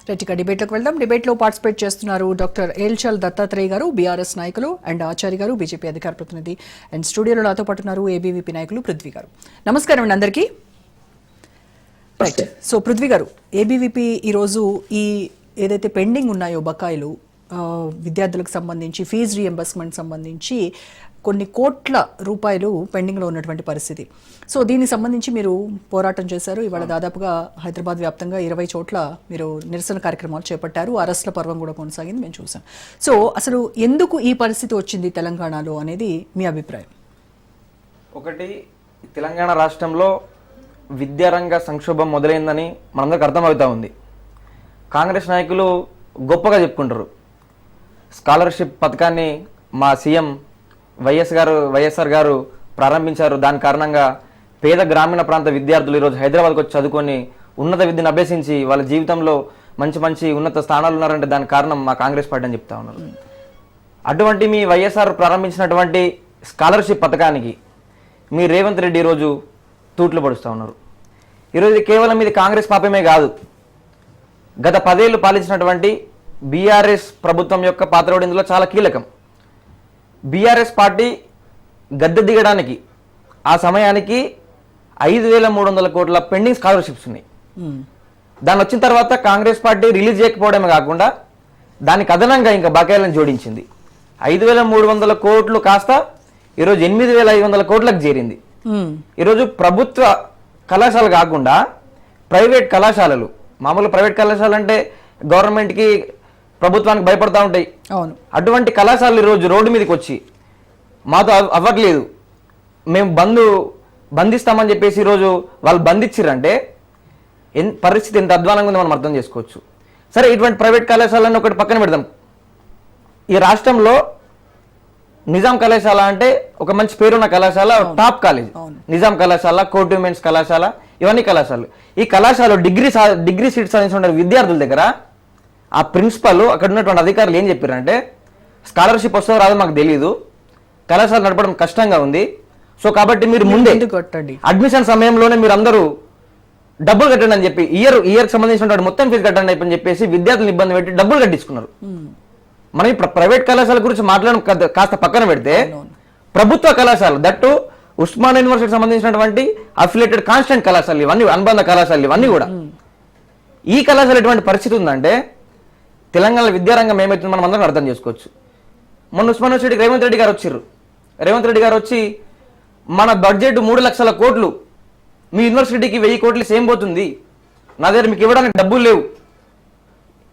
Right డిబేట్లోకి వెళ్దాం. డిబేట్లో participate చేస్తున్నారు డాక్టర్ ఏల్చల్ దత్తాత్రేయ గారు, బీఆర్ఎస్ నాయకులు, అండ్ ఆచార్య గారు, బీజేపీ అధికార ప్రతినిధి. అండ్ స్టూడియోలో నాతో పాటు ఉన్నారు ఏబీవీపీ నాయకులు పృథ్వీ గారు. నమస్కారం అండి అందరికీ. రైట్, సో పృథ్వీ గారు, ఏబీవీపీ ఈరోజు ఈ ఏదైతే పెండింగ్ ఉన్నాయో బకాయిలు, విద్యార్థులకు సంబంధించి ఫీజు రీఎంబర్స్మెంట్ సంబంధించి కొన్ని కోట్ల రూపాయలు పెండింగ్లో ఉన్నటువంటి పరిస్థితి. సో దీనికి సంబంధించి మీరు పోరాటం చేశారు. ఇవాళ దాదాపుగా హైదరాబాద్ వ్యాప్తంగా 20 చోట్ల మీరు నిరసన కార్యక్రమాలు చేపట్టారు. అరెస్ట్ల పర్వం కూడా కొనసాగింది, మేము చూసాం. సో అసలు ఎందుకు ఈ పరిస్థితి వచ్చింది తెలంగాణలో అనేది మీ అభిప్రాయం? ఒకటి, తెలంగాణ రాష్ట్రంలో విద్యారంగ సంక్షోభం మొదలైందని మనందరికి అర్థమవుతా ఉంది. కాంగ్రెస్ నాయకులు గొప్పగా చెప్పుకుంటారు. స్కాలర్షిప్ పథకాన్ని మా సీఎం వైఎస్ఆర్ గారు ప్రారంభించారు. దాని కారణంగా పేద గ్రామీణ ప్రాంత విద్యార్థులు ఈరోజు హైదరాబాద్కి వచ్చి చదువుకొని ఉన్నత విద్యను అభ్యసించి వాళ్ళ జీవితంలో మంచి ఉన్నత స్థానాలు ఉన్నారంటే దానికి కారణం మా కాంగ్రెస్ పార్టీ అని చెప్తా ఉన్నారు. అటువంటి మీ వైఎస్ఆర్ ప్రారంభించినటువంటి స్కాలర్షిప్ పథకానికి మీ రేవంత్ రెడ్డి ఈరోజు తూట్లు పడుస్తూ ఉన్నారు. ఈరోజు కేవలం ఇది కాంగ్రెస్ పాపమే కాదు, గత 10 ఏళ్ళు పాలించినటువంటి బీఆర్ఎస్ ప్రభుత్వం యొక్క పాత్ర కూడా ఇందులో చాలా కీలకం. బీఆర్ఎస్ పార్టీ గద్దె దిగడానికి ఆ సమయానికి 5,300 కోట్ల పెండింగ్ స్కాలర్షిప్స్ ఉన్నాయి. దాని వచ్చిన తర్వాత కాంగ్రెస్ పార్టీ రిలీజ్ చేయకపోవడమే కాకుండా దానికి అదనంగా ఇంకా బకాయిలను జోడించింది. 5,300 కోట్లు కాస్త ఈరోజు 8,500 కోట్లకు చేరింది. ఈరోజు ప్రభుత్వ కళాశాల కాకుండా ప్రైవేట్ కళాశాలలు, మామూలు ప్రైవేట్ కళాశాలలు అంటే గవర్నమెంట్కి ప్రభుత్వానికి భయపడతా ఉంటాయి. అటువంటి కళాశాలలు ఈరోజు రోడ్డు మీదకి వచ్చి మాతో అవ్వట్లేదు, మేము బంధిస్తామని చెప్పేసి ఈరోజు వాళ్ళు బంధించారంటే పరిస్థితి ఎంత అధ్వానంగా ఉందో మనం అర్థం చేసుకోవచ్చు. సరే, ఇటువంటి ప్రైవేట్ కళాశాలను ఒకటి పక్కన పెడదాం. ఈ రాష్ట్రంలో నిజాం కళాశాల అంటే ఒక మంచి పేరున్న కళాశాల, టాప్ కాలేజ్ నిజాం కళాశాల, కోర్ట్ ఉమెన్స్ కళాశాల, ఇవన్నీ కళాశాలలు. ఈ కళాశాలలో డిగ్రీ సీట్ సాధించిన విద్యార్థుల దగ్గర ఆ ప్రిన్సిపల్, అక్కడ ఉన్నటువంటి అధికారులు ఏం చెప్పారంటే, స్కాలర్షిప్ వస్తుందో రాదో మాకు తెలియదు, కళాశాల నడపడం కష్టంగా ఉంది, సో కాబట్టి మీరు ముందే అడ్మిషన్ సమయంలోనే మీరు అందరూ డబ్బులు కట్టండి అని చెప్పి ఇయర్కి సంబంధించినటువంటి మొత్తం ఫీజు కట్టండి అని చెప్పేసి విద్యార్థులను ఇబ్బంది పెట్టి డబ్బులు కట్టించుకున్నారు. మనం ఇప్పుడు ప్రైవేట్ కళాశాల గురించి మాట్లాడడం కాస్త పక్కన పెడితే, ప్రభుత్వ కళాశాల, దట్టు ఉస్మానియా యూనివర్సిటీకి సంబంధించినటువంటి అఫిలియేటెడ్ కాన్స్టెంట్ కళాశాలలు, ఇవన్నీ అనుబంధ కళాశాలలు, ఇవన్నీ కూడా ఈ కళాశాల ఎటువంటి పరిస్థితి ఉందంటే తెలంగాణ విద్యారంగం ఏమైతుంది మనం అందరం అర్థం చేసుకోవచ్చు. మొన్న ఉస్మానియా యూనివర్సిటీకి రేవంత్ రెడ్డి గారు వచ్చారు. రేవంత్ రెడ్డి గారు వచ్చి మన బడ్జెట్ 3 లక్షల కోట్లు, మీ యూనివర్సిటీకి 1000 కోట్లు సేమ్ పోతుంది, నా దగ్గర మీకు ఇవ్వడానికి డబ్బులు లేవు,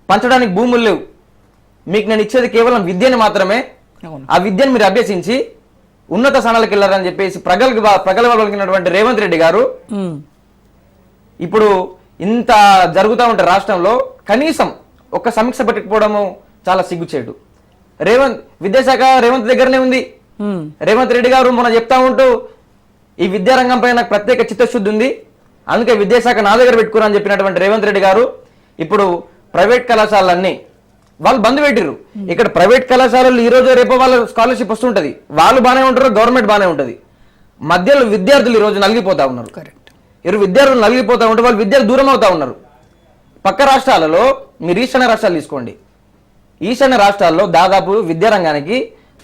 పంచడానికి భూములు లేవు, మీకు నేను ఇచ్చేది కేవలం విద్యను మాత్రమే, ఆ విద్యను మీరు అభ్యసించి ఉన్నత స్థానాలకు వెళ్ళారని చెప్పేసి ప్రగల్భాలకినటువంటి రేవంత్ రెడ్డి గారు ఇప్పుడు ఇంత జరుగుతూ ఉంటే రాష్ట్రంలో కనీసం ఒక సమీక్ష పెట్టకపోవడము చాలా సిగ్గుచేటు. విద్యాశాఖ రేవంత్ దగ్గరనే ఉంది. రేవంత్ రెడ్డి గారు మొన్న చెప్తా ఉంటూ ఈ విద్యారంగం పైన నాకు ప్రత్యేక చిత్తశుద్ధి ఉంది, అందుకే విద్యాశాఖ నా దగ్గర పెట్టుకున్నారని చెప్పినటువంటి రేవంత్ రెడ్డి గారు ఇప్పుడు ప్రైవేట్ కళాశాలన్నీ వాళ్ళు బంద్ పెట్టిర్రు. ఇక్కడ ప్రైవేట్ కళాశాలలు ఈ రోజు రేపు వాళ్ళ స్కాలర్షిప్ వస్తుంటది, వాళ్ళు బాగానే ఉంటారు, గవర్నమెంట్ బాగానే ఉంటది, మధ్యలో విద్యార్థులు ఈ రోజు నలిగిపోతా ఉన్నారు. విద్యార్థులు నలిగిపోతా ఉంటే వాళ్ళు విద్యార్థులు దూరం అవుతా ఉన్నారు. పక్క రాష్ట్రాలలో మీరు ఈశాన్య రాష్ట్రాలు తీసుకోండి, ఈశాన్య రాష్ట్రాల్లో దాదాపు విద్యారంగానికి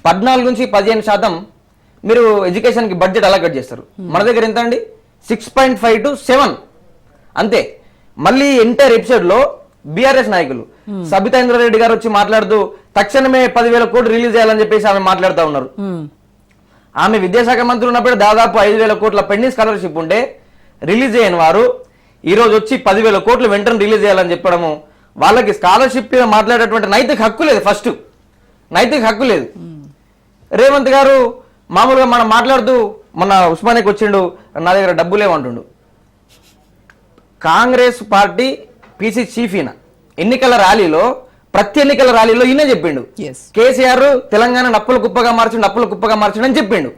14 నుంచి 15% మీరు ఎడ్యుకేషన్కి బడ్జెట్ అలొకేట్ చేస్తారు. మన దగ్గర ఎంత అండి? 6.5 to 7 అంతే. మళ్ళీ ఎంటైర్ ఎపిసోడ్లో బీఆర్ఎస్ నాయకులు సబితా ఇంద్రారెడ్డి గారు వచ్చి మాట్లాడుతూ తక్షణమే 10,000 కోట్లు రిలీజ్ చేయాలని చెప్పేసి ఆమె మాట్లాడుతూ ఉన్నారు. ఆమె విద్యాశాఖ మంత్రి ఉన్నప్పుడు దాదాపు 5,000 కోట్ల పెండింగ్ స్కాలర్షిప్ ఉంటే రిలీజ్ చేయని వారు ఈ రోజు వచ్చి 10,000 కోట్లు వెంటనే రిలీజ్ చేయాలని చెప్పడము, వాళ్ళకి స్కాలర్షిప్ మాట్లాడేటువంటి నైతిక హక్కు లేదు. ఫస్ట్ నైతిక హక్కు లేదు. రేవంత్ గారు మామూలుగా మనం మాట్లాడుతూ మన ఉస్మానియాకి వచ్చిండు, నా దగ్గర డబ్బులేమంటుండు. కాంగ్రెస్ పార్టీ పీసీ చీఫ్ ఈయన ఎన్నికల ర్యాలీలో, ప్రతి ఎన్నికల ర్యాలీలో ఈయనే చెప్పిండు, కేసీఆర్ తెలంగాణ అప్పుల కుప్పగా మార్చిండు అని చెప్పిండు.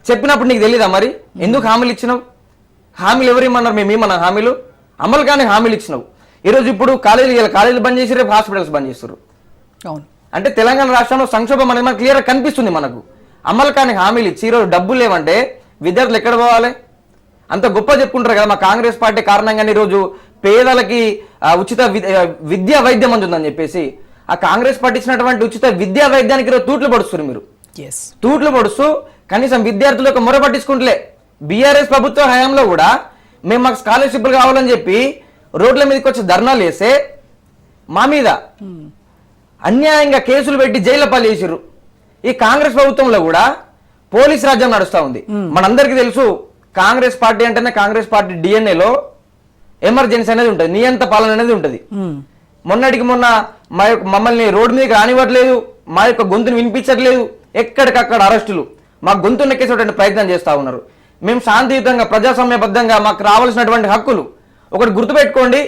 చెప్పినప్పుడు నీకు తెలీదా మరి ఎందుకు హామీలు ఇచ్చినావు? హామీలు ఎవరేమన్నారు? మేమేమన్నా హామీలు అమలు కానీ హామీలు ఇచ్చినావు. ఈరోజు ఇప్పుడు కాలేజీలు బంద్ చేసి రేపు హాస్పిటల్స్ బంద్ చేస్తారు. అంటే తెలంగాణ రాష్ట్రంలో సంక్షోభం అనేది మనకు క్లియర్గా కనిపిస్తుంది. మనకు అమలు కానీ హామీలు ఇచ్చి ఈరోజు డబ్బులు లేవంటే విద్యార్థులు ఎక్కడ పోవాలి? అంత గొప్ప చెప్పుకుంటారు కదా మా కాంగ్రెస్ పార్టీ కారణంగానే ఈరోజు పేదలకి ఉచిత విద్యా వైద్యం అందుతుందని చెప్పేసి ఆ కాంగ్రెస్ పార్టీ ఇచ్చినటువంటి ఉచిత విద్యా వైద్యానికి ఈరోజు తూట్లు పడుస్తారు మీరు. తూట్లు పడుస్తూ కనీసం విద్యార్థులు యొక్క మొర పట్టించుకుంటలే. బీఆర్ఎస్ ప్రభుత్వ హయాంలో కూడా మేము మాకు స్కాలర్షిప్లు కావాలని చెప్పి రోడ్ల మీదకి వచ్చి ధర్నాలు వేస్తే మా మీద అన్యాయంగా కేసులు పెట్టి జైలు పాలు చేసిర్రు. ఈ కాంగ్రెస్ ప్రభుత్వంలో కూడా పోలీస్ రాజ్యం నడుస్తూ ఉంది. మనందరికీ తెలుసు కాంగ్రెస్ పార్టీ అంటేనే కాంగ్రెస్ పార్టీ డిఎన్ఏలో ఎమర్జెన్సీ అనేది ఉంటుంది, నియంత పాలన అనేది ఉంటుంది. మొన్నటికి మొన్న మమ్మల్ని రోడ్డు మీదకి రానివ్వట్లేదు, మా యొక్క గొంతును వినిపించట్లేదు, ఎక్కడికక్కడ అరెస్టులు, మా గొంతు నెక్కేసేటువంటి ప్రయత్నం చేస్తూ ఉన్నారు. మేము శాంతియుతంగా ప్రజాస్వామ్యబద్ధంగా మాకు రావాల్సినటువంటి హక్కులు ఒకటి గుర్తుపెట్టుకోండి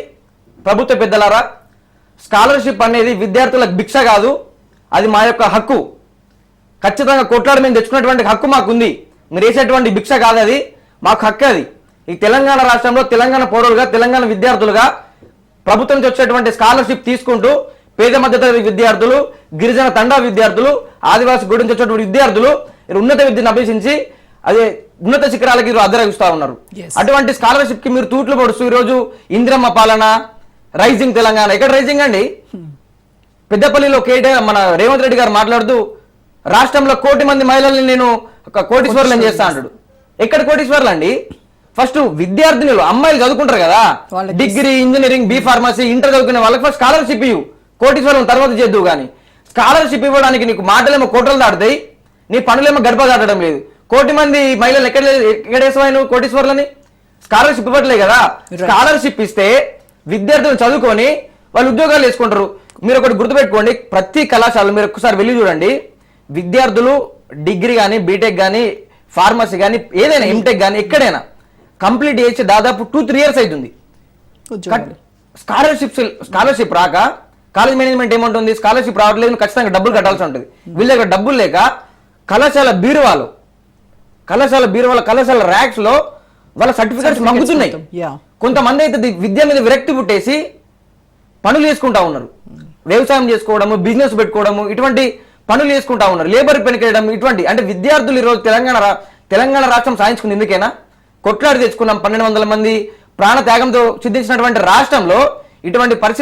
ప్రభుత్వ పెద్దలారా, స్కాలర్షిప్ అనేది విద్యార్థులకు భిక్ష కాదు, అది మా యొక్క హక్కు. ఖచ్చితంగా కొట్లాడి మేము తెచ్చుకున్నటువంటి హక్కు మాకుంది. మీరు వేసేటువంటి భిక్ష కాదు, అది మాకు హక్కు. అది ఈ తెలంగాణ రాష్ట్రంలో తెలంగాణ పౌరులుగా తెలంగాణ విద్యార్థులుగా ప్రభుత్వం నుంచి వచ్చేటువంటి స్కాలర్షిప్ తీసుకుంటూ పేద మధ్యతరగతి విద్యార్థులు, గిరిజన తండా విద్యార్థులు, ఆదివాసీ గుడి నుంచి వచ్చేటువంటి విద్యార్థులు ఉన్నత విద్యను అభ్యసించి అదే ఉన్నత శిఖరాలకి అద్దరగిస్తూ ఉన్నారు. అటువంటి స్కాలర్షిప్ కి మీరు తూట్లు పడుస్తూ ఈరోజు ఇందిరమ్మ పాలన, రైజింగ్ తెలంగాణ. ఎక్కడ రైజింగ్ అండి? పెద్దపల్లిలో కేటీఆర్ మన రేవంత్ రెడ్డి గారు మాట్లాడుతూ రాష్ట్రంలో 1 కోటి మంది మహిళల్ని నేను కోటీశ్వర్లను చేస్తా అంటాడు. ఎక్కడ కోటీశ్వర్లు అండి? ఫస్ట్ విద్యార్థినులు అమ్మాయిలు చదువుకుంటారు కదా, degree, engineering, B pharmacy, inter చదువుకునే వాళ్ళకి ఫస్ట్ స్కాలర్షిప్ ఇవ్వు, కోటీశ్వరం తర్వాత చేద్దువు. కానీ స్కాలర్షిప్ ఇవ్వడానికి నీకు మాటలేమో కోటలు దాటుతాయి, నీ పనులేమో గడప దాటడం లేదు. 1 కోటి మంది మహిళలు ఎక్కడేసాయి నువ్వు కోటీశ్వర్లని? స్కాలర్షిప్ ఇవ్వట్లే కదా. స్కాలర్షిప్ ఇస్తే విద్యార్థులు చదువుకొని వాళ్ళు ఉద్యోగాలు వేసుకుంటారు. మీరు ఒకటి గుర్తుపెట్టుకోండి, ప్రతి కళాశాలలో మీరు ఒక్కసారి వెళ్ళి చూడండి, విద్యార్థులు డిగ్రీ కానీ, బీటెక్ కానీ, ఫార్మసీ కానీ, ఏదైనా ఎంటెక్ కానీ ఎక్కడైనా కంప్లీట్ చేసి దాదాపు 2-3 years అవుతుంది. స్కాలర్షిప్ రాక కాలేజ్ మేనేజ్మెంట్ ఏమంటుంది, స్కాలర్షిప్ రావట్లేదు, ఖచ్చితంగా డబ్బులు కట్టాల్సి ఉంటుంది. వీళ్ళ దగ్గర డబ్బులు లేక కళాశాల బీరువాలో, కళాశాల ర్యాక్స్ లో వాళ్ళ సర్టిఫికెట్స్ మగ్గుతున్నాయి. కొంతమంది అయితే విద్య మీద విరక్తి పుట్టేసి పనులు చేసుకుంటా ఉన్నారు. వ్యవసాయం చేసుకోవడము, బిజినెస్ పెట్టుకోవడము, ఇటువంటి పనులు చేసుకుంటా ఉన్నారు. లేబర్ పెనికేయడం, ఇటువంటి. అంటే విద్యార్థులు ఈరోజు తెలంగాణ రాష్ట్రం సాధించుకుంది ఎందుకైనా? కొట్లాడి తెచ్చుకున్నాం. 1200 మంది ప్రాణ త్యాగంతో సిద్ధించినటువంటి రాష్ట్రంలో ఇటువంటి పరిస్థితి